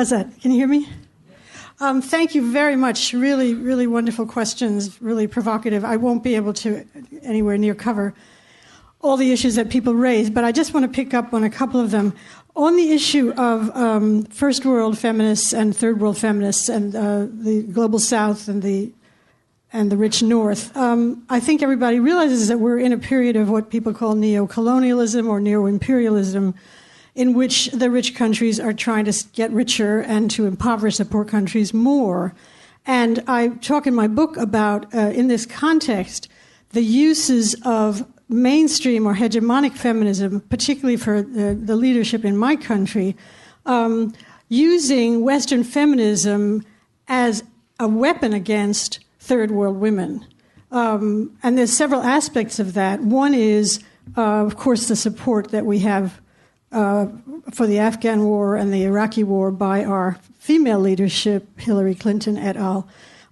How's that? Can you hear me? Thank you very much. Really, really wonderful questions, really provocative. I won't be able to anywhere near cover all the issues that people raise, but I just want to pick up on a couple of them. On the issue of first world feminists and third world feminists and the global south and the rich north, I think everybody realizes that we're in a period of what people call neocolonialism or neo-imperialism, in which the rich countries are trying to get richer and to impoverish the poor countries more. And I talk in my book about, in this context, the uses of mainstream or hegemonic feminism, particularly for the leadership in my country, using Western feminism as a weapon against third world women. And there's several aspects of that. One is, of course, the support that we have for the Afghan war and the Iraqi war by our female leadership, Hillary Clinton et al.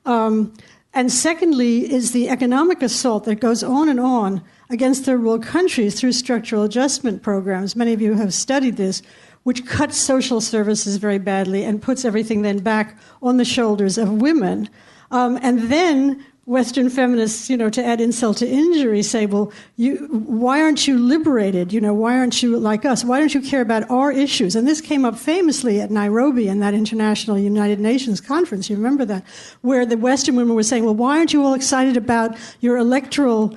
And secondly is the economic assault that goes on and on against third world countries through structural adjustment programs. Many of you have studied this, which cuts social services very badly and puts everything then back on the shoulders of women. And then Western feminists, to add insult to injury, say, well, why aren't you liberated? Why aren't you like us? Why don't you care about our issues? And this came up famously at Nairobi in that International United Nations conference. You remember that? Where the Western women were saying, well, why aren't you all excited about your electoral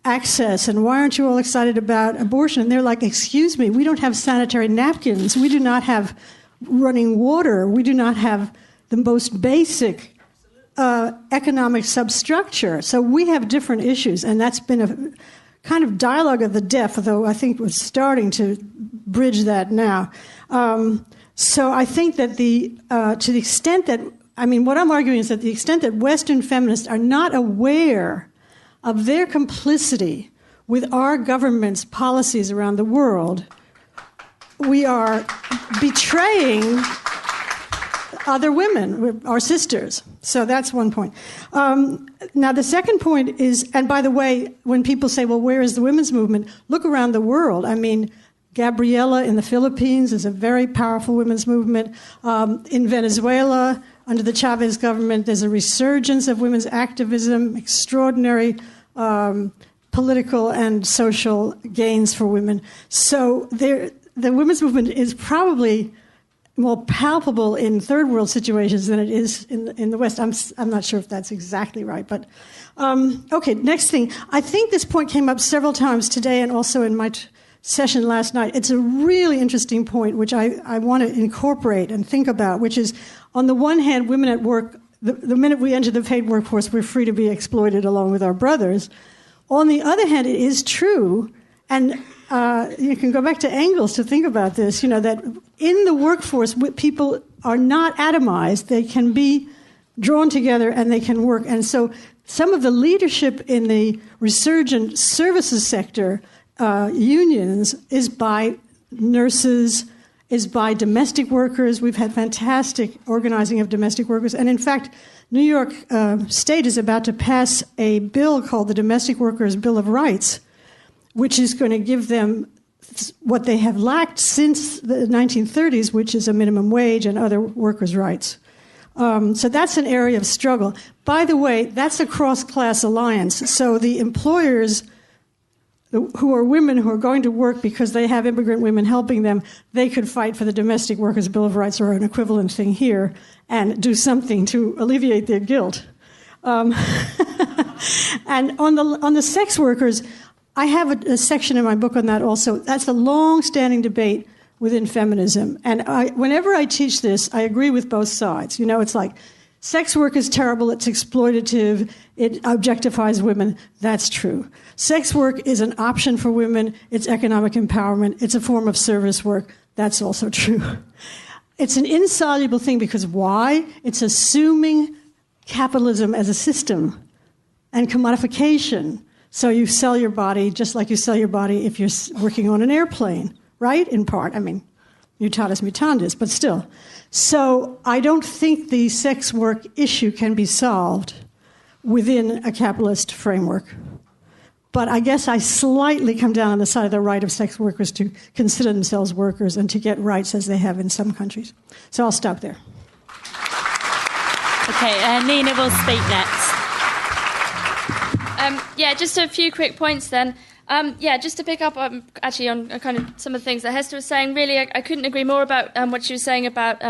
access? And why aren't you all excited about abortion? And they're like, excuse me, we don't have sanitary napkins. We do not have running water. We do not have the most basic economic substructure. So we have different issues, and that's been a kind of dialogue of the deaf, although I think we're starting to bridge that now. So I think that to the extent that, what I'm arguing is that the extent that Western feminists are not aware of their complicity with our government's policies around the world, we are betraying other women, our sisters. So that's one point. Now, the second point is, and by the way, when people say, well, where is the women's movement? Look around the world. Gabriela in the Philippines is a very powerful women's movement. In Venezuela, under the Chavez government, there's a resurgence of women's activism, extraordinary political and social gains for women. So the women's movement is probably more palpable in third world situations than it is in the West. I'm not sure if that's exactly right, but okay. Next thing, I think this point came up several times today and also in my session last night. It's a really interesting point which I want to incorporate and think about, which is, on the one hand, women at work. The minute we enter the paid workforce, we're free to be exploited along with our brothers. On the other hand, it is true, and you can go back to Engels to think about this, that in the workforce, people are not atomized. They can be drawn together and they can work. And so some of the leadership in the resurgent services sector, unions, is by nurses, is by domestic workers. We've had fantastic organizing of domestic workers. And in fact, New York State is about to pass a bill called the Domestic Workers' Bill of Rights, which is going to give them what they have lacked since the 1930s, which is a minimum wage and other workers' rights. So that's an area of struggle. By the way, that's a cross-class alliance. So the employers who are women who are going to work because they have immigrant women helping them, they could fight for the Domestic Workers' Bill of Rights or an equivalent thing here and do something to alleviate their guilt. And on the sex workers, I have a section in my book on that also. That's a long-standing debate within feminism. And whenever I teach this, I agree with both sides. It's like, sex work is terrible, it's exploitative, it objectifies women. That's true. Sex work is an option for women, it's economic empowerment, it's a form of service work. That's also true. It's an insoluble thing because why? It's assuming capitalism as a system and commodification. So you sell your body just like you sell your body if you're working on an airplane, right? In part. Mutatis mutandis, but still. So I don't think the sex work issue can be solved within a capitalist framework But I guess I slightly come down on the side of the right of sex workers to consider themselves workers and to get rights as they have in some countries. So I'll stop there. Okay, Nina will speak next. Just a few quick points then. Just to pick up actually on kind of some of the things that Hester was saying. Really, I couldn't agree more about what she was saying about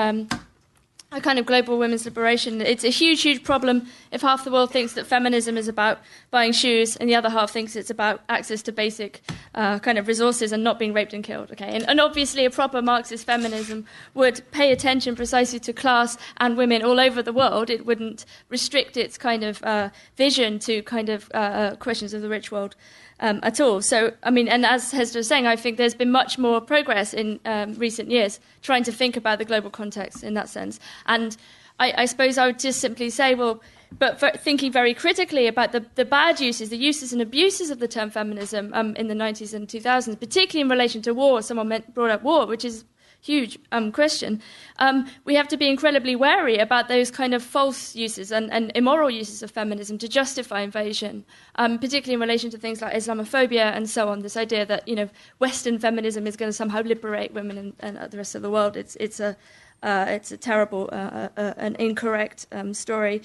a kind of global women's liberation. It's a huge, huge problem if half the world thinks that feminism is about buying shoes and the other half thinks it's about access to basic kind of resources and not being raped and killed. Okay, and obviously a proper Marxist feminism would pay attention precisely to class and women all over the world. It wouldn't restrict its kind of vision to kind of questions of the rich world. At all. So, I mean, and as Hester was saying, I think there's been much more progress in recent years trying to think about the global context in that sense. And I suppose I would just simply say, well, but for thinking very critically about the bad uses, the uses and abuses of the term feminism in the 90s and 2000s, particularly in relation to war. Someone brought up war, which is huge question. We have to be incredibly wary about those kind of false uses and immoral uses of feminism to justify invasion, particularly in relation to things like Islamophobia and so on. This idea that Western feminism is going to somehow liberate women and the rest of the world. It's a terrible and incorrect story.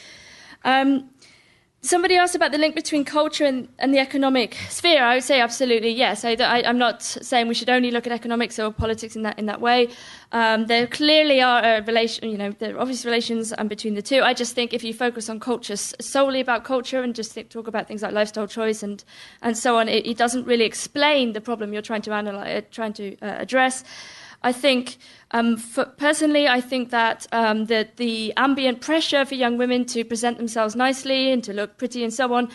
Somebody asked about the link between culture and the economic sphere. I would say absolutely yes. I'm not saying we should only look at economics or politics in that way. There clearly are there are obvious relations between the two. I just think if you focus on culture solely about culture and just talk about things like lifestyle choice and so on, it doesn't really explain the problem you're trying to address. I think, personally, I think that the ambient pressure for young women to present themselves nicely and to look pretty and so on,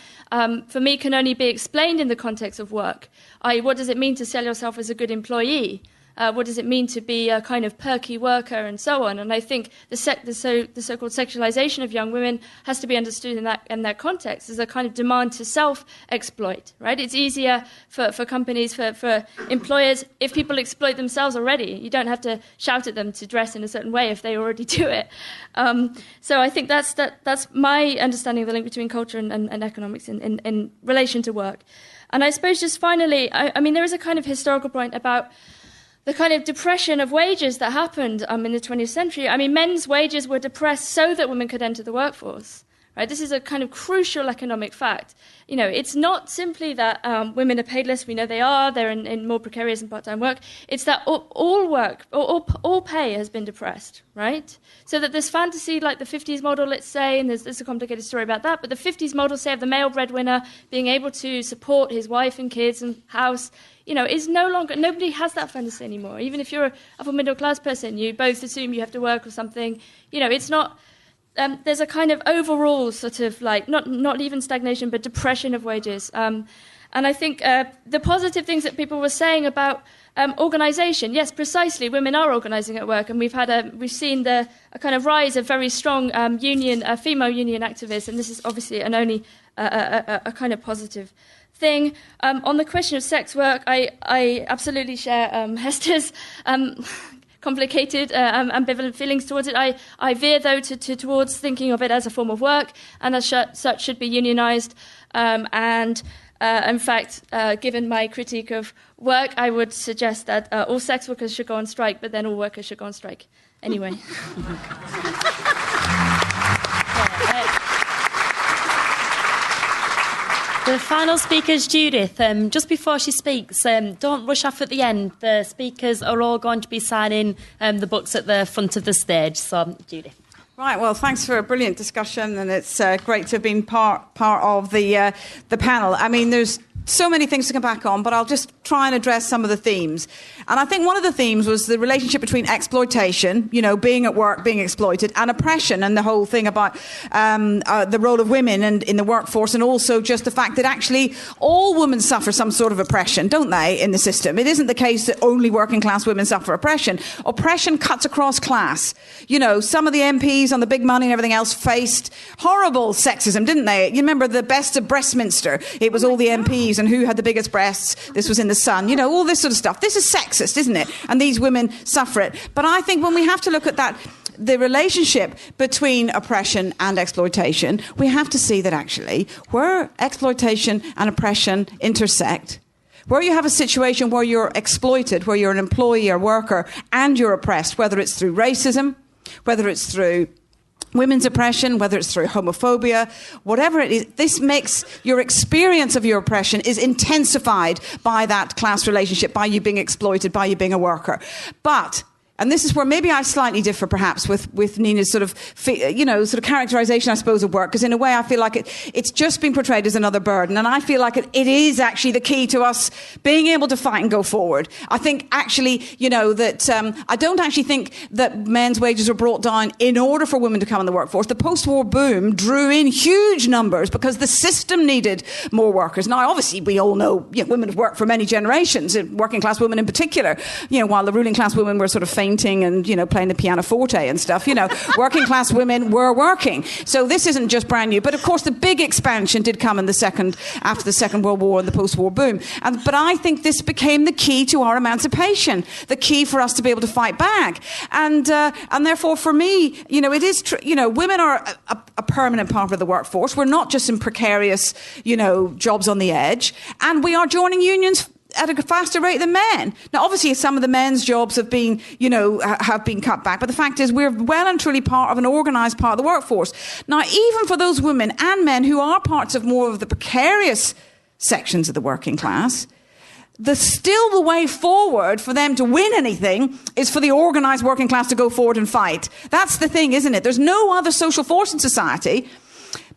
for me, can only be explained in the context of work. What does it mean to sell yourself as a good employee? What does it mean to be a kind of perky worker and so on? And I think the so-called sexualization of young women has to be understood in that context as a kind of demand to self-exploit, right? It's easier for companies, for employers, if people exploit themselves already. You don't have to shout at them to dress in a certain way if they already do it. So I think that's my understanding of the link between culture and economics in relation to work. And I suppose just finally, I mean, there is a kind of historical point about the kind of depression of wages that happened in the 20th century. I mean, men's wages were depressed so that women could enter the workforce. Right? This is a kind of crucial economic fact. It's not simply that women are paid less. We know they are. They're in more precarious and part-time work. It's that all work, all pay has been depressed, right? So that this fantasy, like the 50s model, let's say, and there's a complicated story about that, but the 50s model, say, of the male breadwinner being able to support his wife and kids and house, is no longer, nobody has that fantasy anymore. Even if you're a upper middle class person, you both assume you have to work or something. It's not. There's a kind of overall sort of like, not even stagnation, but depression of wages. And I think the positive things that people were saying about organisation, yes, precisely, women are organising at work, and we've seen a kind of rise of very strong female union activists, and this is obviously only a kind of positive thing. On the question of sex work, I absolutely share Hester's complicated, ambivalent feelings towards it. I veer, though, towards thinking of it as a form of work, and as such should be unionised. In fact, given my critique of work, I would suggest that all sex workers should go on strike, but then all workers should go on strike. Anyway. The final speaker is Judith. Just before she speaks, don't rush off at the end. The speakers are all going to be signing the books at the front of the stage. So, Judith. Right, well, thanks for a brilliant discussion, and it's great to have been part of the panel. I mean, there's so many things to come back on, but I'll just try and address some of the themes. And I think one of the themes was the relationship between exploitation, being at work, being exploited, and oppression, and the whole thing about the role of women in the workforce, and also just the fact that actually all women suffer some sort of oppression, don't they, in the system? It isn't the case that only working class women suffer oppression. Oppression cuts across class. Some of the MPs on the big money and everything else faced horrible sexism, didn't they? You remember the Best of Breastminster? It was all the MPs and who had the biggest breasts. This was in the Sun. All this sort of stuff. This is sexist, isn't it? And these women suffer it. But I think when we have to look at that the relationship between oppression and exploitation, we have to see that actually where exploitation and oppression intersect, where you have a situation where you're exploited, where you're an employee or worker and you're oppressed, whether it's through racism, whether it's through women's oppression, whether it's through homophobia, whatever it is, this makes your experience of your oppression is intensified by that class relationship, by you being exploited, by you being a worker. But, and this is where maybe I slightly differ perhaps with Nina's sort of characterization, I suppose, of work, because in a way I feel like it's just been portrayed as another burden, and I feel like it is actually the key to us being able to fight and go forward. I think actually, that I don't actually think that men's wages were brought down in order for women to come in the workforce. The post-war boom drew in huge numbers because the system needed more workers. Now, obviously, we all know women have worked for many generations, working class women in particular, while the ruling class women were sort of painting and, playing the pianoforte and stuff, working class women were working. So this isn't just brand new. But of course, the big expansion did come after the Second World War and the post-war boom. But I think this became the key to our emancipation, the key for us to be able to fight back. And therefore, for me, it is women are a permanent part of the workforce. We're not just in precarious, jobs on the edge. And we are joining unions at a faster rate than men. Now, obviously, some of the men's jobs have been cut back, but the fact is we're well and truly part of an organised part of the workforce. Now, even for those women and men who are parts of more of the precarious sections of the working class, the way forward for them to win anything is for the organised working class to go forward and fight. That's the thing, isn't it? There's no other social force in society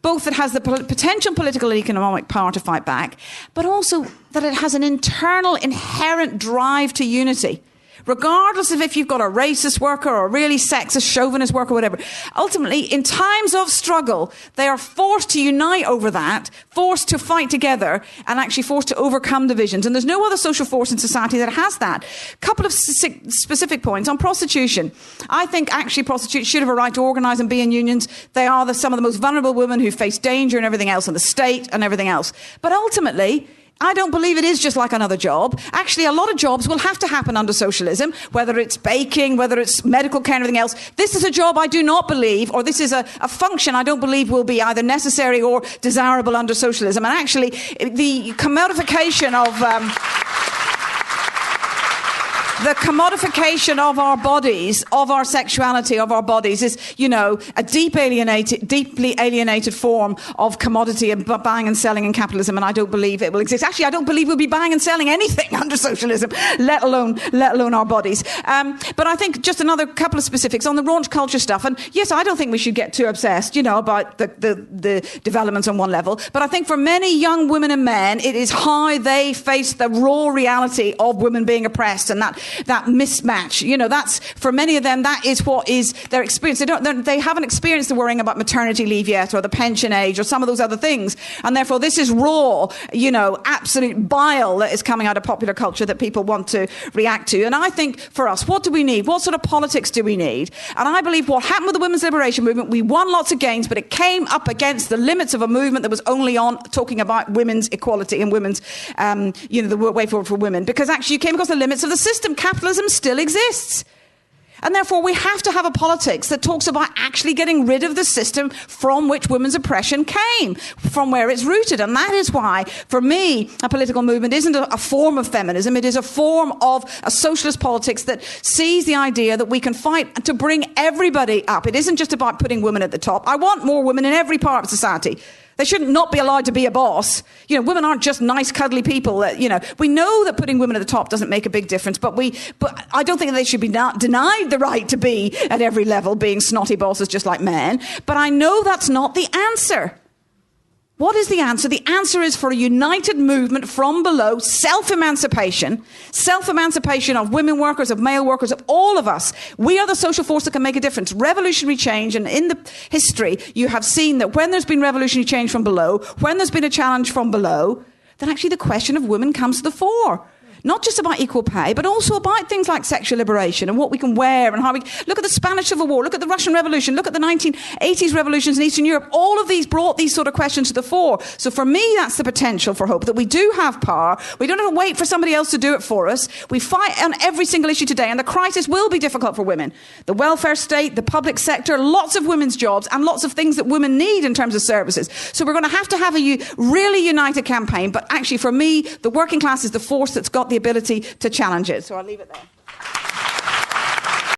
both that has the potential political and economic power to fight back, but also that it has an internal, inherent drive to unity. Regardless of if you've got a racist worker or a really sexist, chauvinist worker or whatever. Ultimately, in times of struggle, they are forced to unite over that, forced to fight together, and actually forced to overcome divisions. And there's no other social force in society that has that. A couple of specific points on prostitution. I think actually prostitutes should have a right to organise and be in unions. They are some of the most vulnerable women who face danger and everything else, and the state and everything else. But ultimately, I don't believe it is just like another job. Actually, a lot of jobs will have to happen under socialism, whether it's baking, whether it's medical care and everything else. This is a job I do not believe, or this is a function I don't believe will be either necessary or desirable under socialism. And actually, the commodification of our bodies, of our sexuality, of our bodies is, a deeply alienated form of commodity and buying and selling in capitalism, and I don't believe it will exist. Actually, I don't believe we'll be buying and selling anything under socialism, let alone our bodies. But I think just another couple of specifics on the raunch culture stuff. And yes, I don't think we should get too obsessed, about the developments on one level. But I think for many young women and men, it is how they face the raw reality of women being oppressed and that mismatch. That's, for many of them, that is what is their experience. They haven't experienced the worrying about maternity leave yet, or the pension age, or some of those other things. And therefore, this is raw, absolute bile that is coming out of popular culture that people want to react to. And I think for us, what do we need? What sort of politics do we need? And I believe what happened with the women's liberation movement, we won lots of gains, but it came up against the limits of a movement that was only on talking about women's equality and women's, the way forward for women. Because actually you came across the limits of the system. Capitalism still exists. And therefore we have to have a politics that talks about actually getting rid of the system from which women's oppression came, from where it's rooted. And that is why, for me, a political movement isn't a form of feminism. It is a form of a socialist politics that sees the idea that we can fight to bring everybody up. It isn't just about putting women at the top. I want more women in every part of society. They should not be allowed to be a boss. Women aren't just nice, cuddly people. We know that putting women at the top doesn't make a big difference, but I don't think they should be denied the right to be at every level, being snotty bosses just like men. But I know that's not the answer. What is the answer? The answer is for a united movement from below, self-emancipation of women workers, of male workers, of all of us. We are the social force that can make a difference. Revolutionary change, and in the history, you have seen that when there's been revolutionary change from below, when there's been a challenge from below, then actually the question of women comes to the fore. not just about equal pay, but also about things like sexual liberation and what we can wear and how we... Look at the Spanish Civil War, look at the Russian Revolution, look at the 1980s revolutions in Eastern Europe. All of these brought these sort of questions to the fore. So for me, that's the potential for hope, that we do have power. We don't have to wait for somebody else to do it for us. We fight on every single issue today, and the crisis will be difficult for women. The welfare state, the public sector, lots of women's jobs, and lots of things that women need in terms of services. So we're going to have a really united campaign, but actually for me, the working class is the force that's got the ability to challenge it. So I'll leave it there.